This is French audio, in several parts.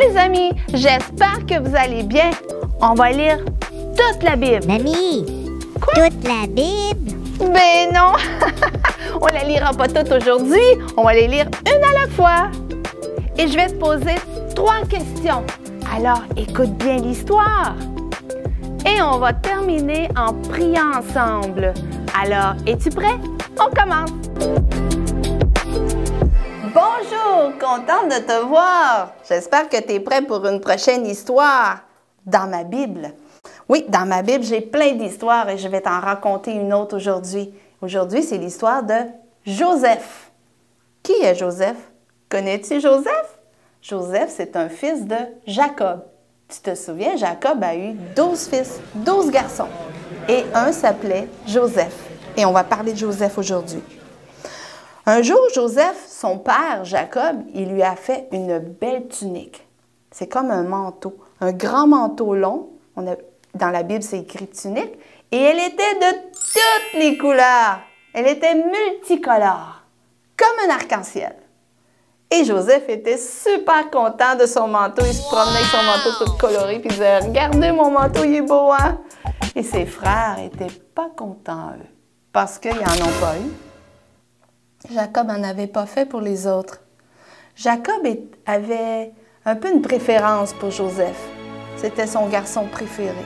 les amis, j'espère que vous allez bien. On va lire toute la Bible. Mamie, toute la Bible? Ben non, on la lira pas toute aujourd'hui, on va les lire une à la fois. Et je vais te poser 3 questions. Alors, écoute bien l'histoire. Et on va terminer en priant ensemble. Alors, es-tu prêt? On commence. Bonjour, contente de te voir. J'espère que tu es prêt pour une prochaine histoire dans ma Bible. Oui, dans ma Bible, j'ai plein d'histoires et je vais t'en raconter une autre aujourd'hui. Aujourd'hui, c'est l'histoire de Joseph. Qui est Joseph? Connais-tu Joseph? Joseph, c'est un fils de Jacob. Tu te souviens, Jacob a eu 12 fils, 12 garçons. Et un s'appelait Joseph. Et on va parler de Joseph aujourd'hui. Un jour, Joseph, son père, Jacob, il lui a fait une belle tunique. C'est comme un manteau, un grand manteau long. Dans la Bible, c'est écrit tunique. Et elle était de toutes les couleurs. Elle était multicolore, comme un arc-en-ciel. Et Joseph était super content de son manteau. Il se promenait avec son manteau tout coloré, puis il disait « Regardez mon manteau, il est beau, hein? » Et ses frères n'étaient pas contents, eux, parce qu'ils n'en ont pas eu. Jacob n'en avait pas fait pour les autres. Jacob avait un peu une préférence pour Joseph. C'était son garçon préféré.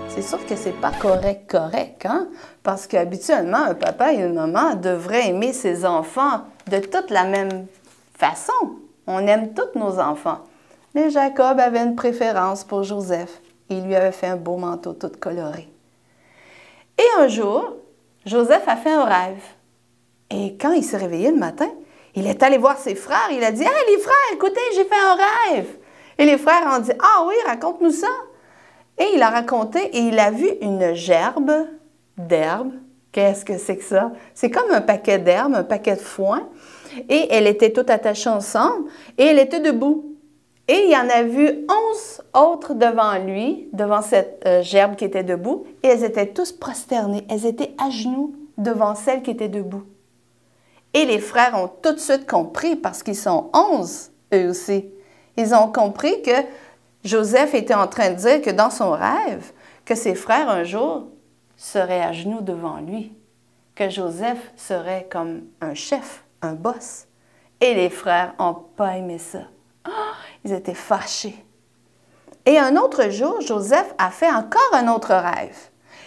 C'est sûr que c'est pas correct, hein? Parce qu'habituellement, un papa et une maman devraient aimer ses enfants de toute la même façon. On aime tous nos enfants. Mais Jacob avait une préférence pour Joseph. Il lui avait fait un beau manteau tout coloré. Et un jour, Joseph a fait un rêve. Et quand il s'est réveillé le matin, il est allé voir ses frères. Il a dit « Hey, les frères, écoutez, j'ai fait un rêve! » Et les frères ont dit « Ah oui, raconte-nous ça! » Et il a raconté et il a vu une gerbe d'herbe. Qu'est-ce que c'est que ça? C'est comme un paquet d'herbes, un paquet de foin. Et elle était toute attachée ensemble et elle était debout. Et il y en a vu 11 autres devant lui, devant cette gerbe qui était debout. Et elles étaient tous prosternées. Elles étaient à genoux devant celle qui était debout. Et les frères ont tout de suite compris, parce qu'ils sont 11, eux aussi. Ils ont compris que Joseph était en train de dire que dans son rêve, que ses frères un jour seraient à genoux devant lui, que Joseph serait comme un chef, un boss. Et les frères n'ont pas aimé ça. Oh, ils étaient fâchés. Et un autre jour, Joseph a fait encore un autre rêve.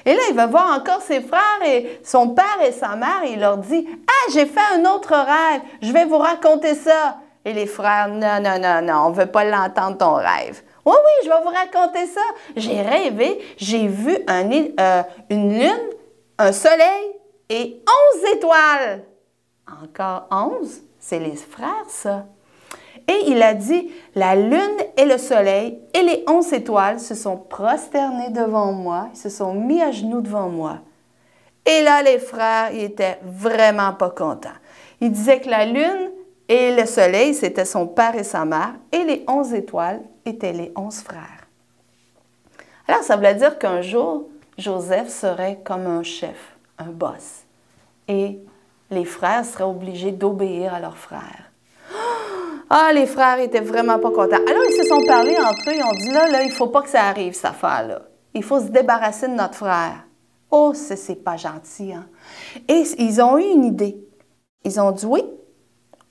Et là, il va voir encore ses frères et son père et sa mère et il leur dit « Ah, j'ai fait un autre rêve, je vais vous raconter ça. » Et les frères « Non, non, non, non, on ne veut pas l'entendre ton rêve. » « Oui, oui, je vais vous raconter ça. J'ai rêvé, j'ai vu une lune, un soleil et 11 étoiles. » Encore 11, c'est les frères, ça. Et il a dit, la lune et le soleil et les 11 étoiles se sont prosternés devant moi, ils se sont mis à genoux devant moi. Et là, les frères, ils étaient vraiment pas contents. Ils disaient que la lune et le soleil, c'était son père et sa mère, et les 11 étoiles étaient les 11 frères. Alors, ça voulait dire qu'un jour, Joseph serait comme un chef, un boss. Et les frères seraient obligés d'obéir à leurs frères. Ah, les frères étaient vraiment pas contents. Alors, ils se sont parlé entre eux, ils ont dit, là, il ne faut pas que ça arrive, cette affaire-là. Il faut se débarrasser de notre frère. Oh, c'est pas gentil, hein? Et ils ont eu une idée. Ils ont dit, oui,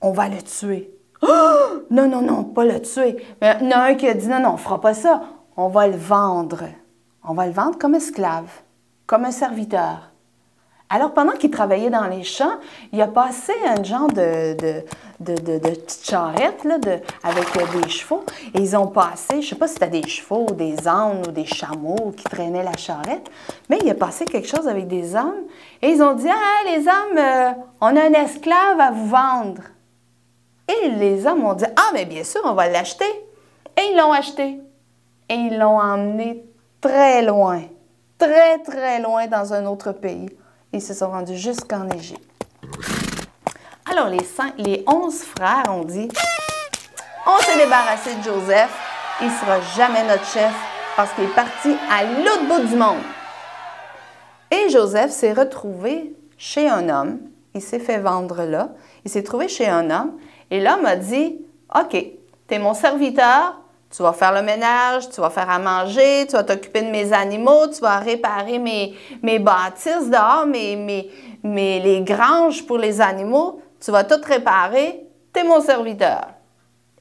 on va le tuer. Oh! Non, non, non, pas le tuer. Mais il y en a un qui a dit, non, non, on ne fera pas ça. On va le vendre. On va le vendre comme esclave, comme un serviteur. Alors, pendant qu'il travaillait dans les champs, il a passé un genre de petite charrette là, avec des chevaux. Et ils ont passé, je ne sais pas si c'était des chevaux, des ânes ou des chameaux qui traînaient la charrette, mais il a passé quelque chose avec des ânes. Et ils ont dit, ah, les ânes, on a un esclave à vous vendre. Et les hommes ont dit, ah, mais bien sûr, on va l'acheter. Et ils l'ont acheté. Et ils l'ont emmené très loin, très, très loin dans un autre pays. Ils se sont rendus jusqu'en Égypte. Alors, les 11 frères ont dit, on s'est débarrassé de Joseph, il ne sera jamais notre chef parce qu'il est parti à l'autre bout du monde. Et Joseph s'est retrouvé chez un homme, il s'est fait vendre là, il s'est trouvé chez un homme, et l'homme a dit, « OK, tu es mon serviteur, Tu vas faire le ménage, tu vas faire à manger, tu vas t'occuper de mes animaux, tu vas réparer mes bâtisses dehors, les granges pour les animaux. Tu vas tout réparer. Tu es mon serviteur. »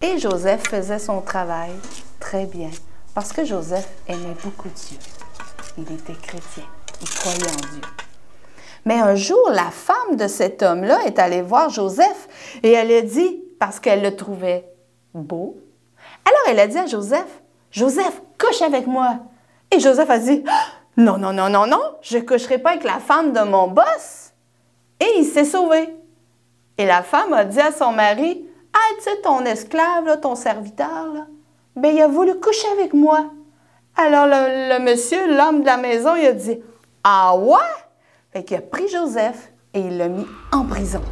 Et Joseph faisait son travail très bien parce que Joseph aimait beaucoup Dieu. Il était chrétien. Il croyait en Dieu. Mais un jour, la femme de cet homme-là est allée voir Joseph et elle a dit, parce qu'elle le trouvait beau, alors elle a dit à Joseph, « Joseph, couche avec moi. » Et Joseph a dit, « Non, non, non, non, non, je ne coucherai pas avec la femme de mon boss. » Et il s'est sauvé. Et la femme a dit à son mari, « Ah, tu sais, ton esclave, là, ton serviteur, là, ben, il a voulu coucher avec moi. » Alors le monsieur, l'homme de la maison, il a dit, « Ah ouais? » Fait qu'il a pris Joseph et il l'a mis en prison.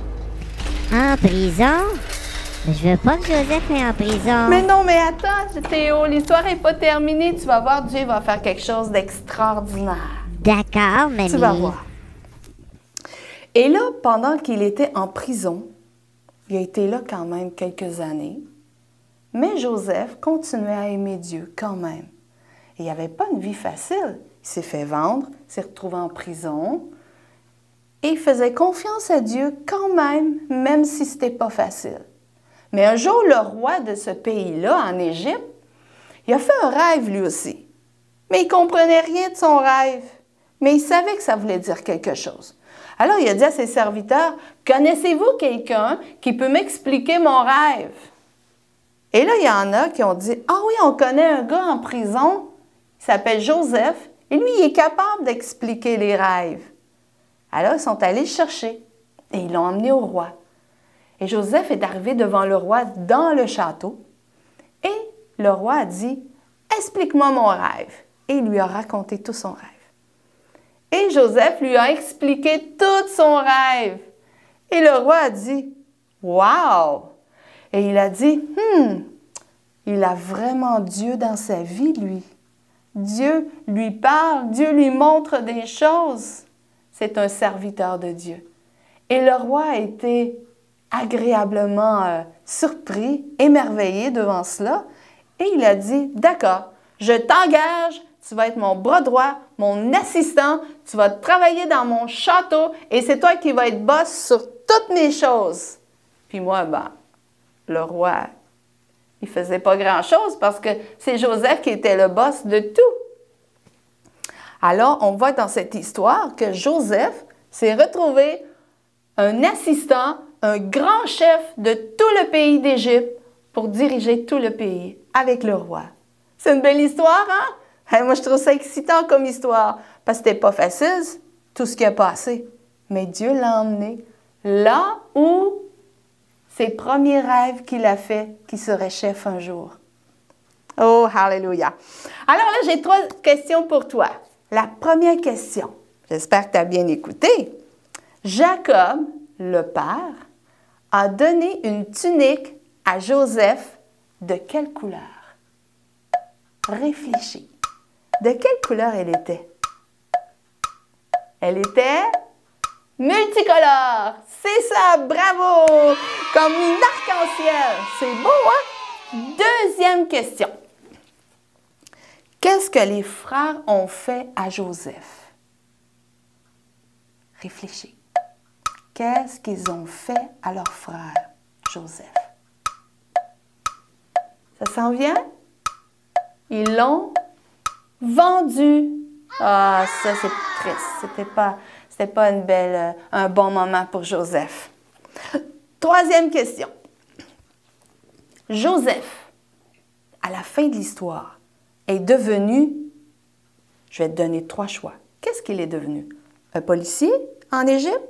En prison? Mais je veux pas que Joseph est en prison. Mais non, mais attends, Théo, l'histoire n'est pas terminée. Tu vas voir, Dieu va faire quelque chose d'extraordinaire. D'accord, mamie. Tu vas voir. Et là, pendant qu'il était en prison, il a été là quand même quelques années, mais Joseph continuait à aimer Dieu quand même. Et il n'avait pas une vie facile. Il s'est fait vendre, s'est retrouvé en prison, et il faisait confiance à Dieu quand même si ce n'était pas facile. Mais un jour, le roi de ce pays-là, en Égypte, il a fait un rêve lui aussi. Mais il ne comprenait rien de son rêve. Mais il savait que ça voulait dire quelque chose. Alors, il a dit à ses serviteurs, « Connaissez-vous quelqu'un qui peut m'expliquer mon rêve? » Et là, il y en a qui ont dit, « Ah oui, on connaît un gars en prison, il s'appelle Joseph, et lui, il est capable d'expliquer les rêves. » Alors, ils sont allés le chercher et ils l'ont emmené au roi. Et Joseph est arrivé devant le roi dans le château. Et le roi a dit, « Explique-moi mon rêve. » Et il lui a raconté tout son rêve. Et Joseph lui a expliqué tout son rêve. Et le roi a dit, « Wow! » Et il a dit, « Il a vraiment Dieu dans sa vie, lui. Dieu lui parle, Dieu lui montre des choses. C'est un serviteur de Dieu. » Et le roi a été agréablement surpris, émerveillé devant cela. Et il a dit, « D'accord, je t'engage, tu vas être mon bras droit, mon assistant, tu vas travailler dans mon château et c'est toi qui vas être boss sur toutes mes choses. » Puis moi, le roi, il faisait pas grand-chose parce que c'est Joseph qui était le boss de tout. Alors, on voit dans cette histoire que Joseph s'est retrouvé un assistant, un grand chef de tout le pays d'Égypte pour diriger tout le pays avec le roi. C'est une belle histoire, hein? Hey, moi, je trouve ça excitant comme histoire parce que c'était pas facile, tout ce qui a passé. Mais Dieu l'a emmené là où ses premiers rêves qu'il a fait, qu'il serait chef un jour. Oh, hallelujah! Alors là, j'ai 3 questions pour toi. La première question, j'espère que tu as bien écouté. Jacob, le père, a donné une tunique à Joseph de quelle couleur? Réfléchis. De quelle couleur elle était? Elle était multicolore. C'est ça, bravo! Comme une arc-en-ciel. C'est beau, hein? Deuxième question. Qu'est-ce que les frères ont fait à Joseph? Réfléchis. Qu'est-ce qu'ils ont fait à leur frère, Joseph? Ça s'en vient? Ils l'ont vendu. Ah, ça, c'est triste. C'était pas un bon moment pour Joseph. Troisième question. Joseph, à la fin de l'histoire, est devenu, je vais te donner 3 choix. Qu'est-ce qu'il est devenu? Un policier en Égypte?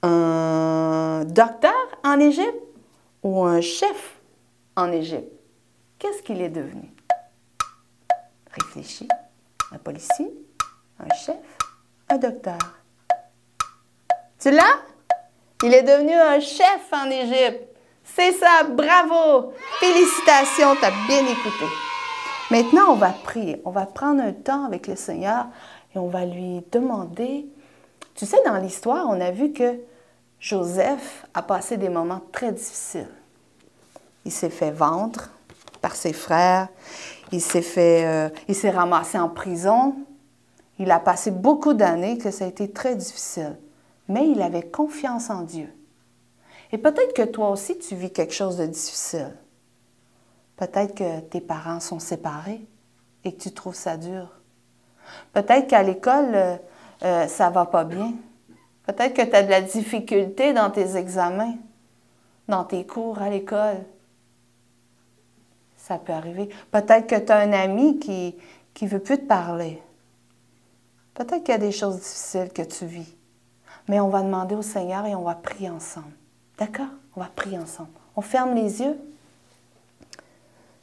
Un docteur en Égypte? Ou un chef en Égypte? Qu'est-ce qu'il est devenu? Réfléchis. Un policier, un chef, un docteur. Tu l'as? Il est devenu un chef en Égypte. C'est ça, bravo! Félicitations, tu as bien écouté. Maintenant, on va prier. On va prendre un temps avec le Seigneur et on va lui demander. Tu sais, dans l'histoire, on a vu que Joseph a passé des moments très difficiles. Il s'est fait vendre, par ses frères. Il s'est ramassé en prison. Il a passé beaucoup d'années que ça a été très difficile. Mais il avait confiance en Dieu. Et peut-être que toi aussi, tu vis quelque chose de difficile. Peut-être que tes parents sont séparés et que tu trouves ça dur. Peut-être qu'à l'école, ça ne va pas bien. Peut-être que tu as de la difficulté dans tes examens, dans tes cours à l'école. Ça peut arriver. Peut-être que tu as un ami qui ne veut plus te parler. Peut-être qu'il y a des choses difficiles que tu vis. Mais on va demander au Seigneur et on va prier ensemble. D'accord? On va prier ensemble. On ferme les yeux.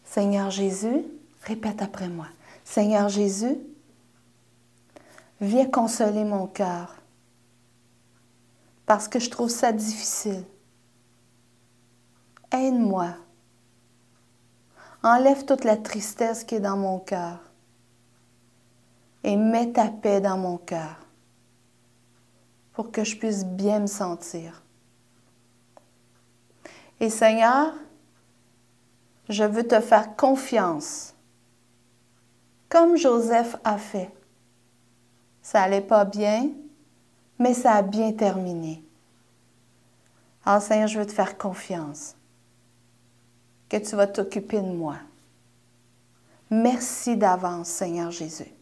Seigneur Jésus, répète après moi. Seigneur Jésus, viens consoler mon cœur parce que je trouve ça difficile. Aide-moi. Enlève toute la tristesse qui est dans mon cœur et mets ta paix dans mon cœur pour que je puisse bien me sentir. Et Seigneur, je veux te faire confiance, comme Joseph a fait. Ça n'allait pas bien, mais ça a bien terminé. Alors Seigneur, je veux te faire confiance, que tu vas t'occuper de moi. Merci d'avance, Seigneur Jésus.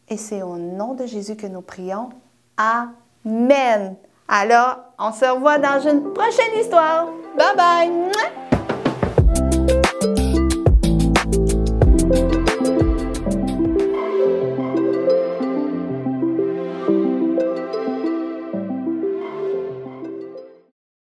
Et c'est au nom de Jésus que nous prions. Amen. Alors, on se revoit dans une prochaine histoire. Bye bye.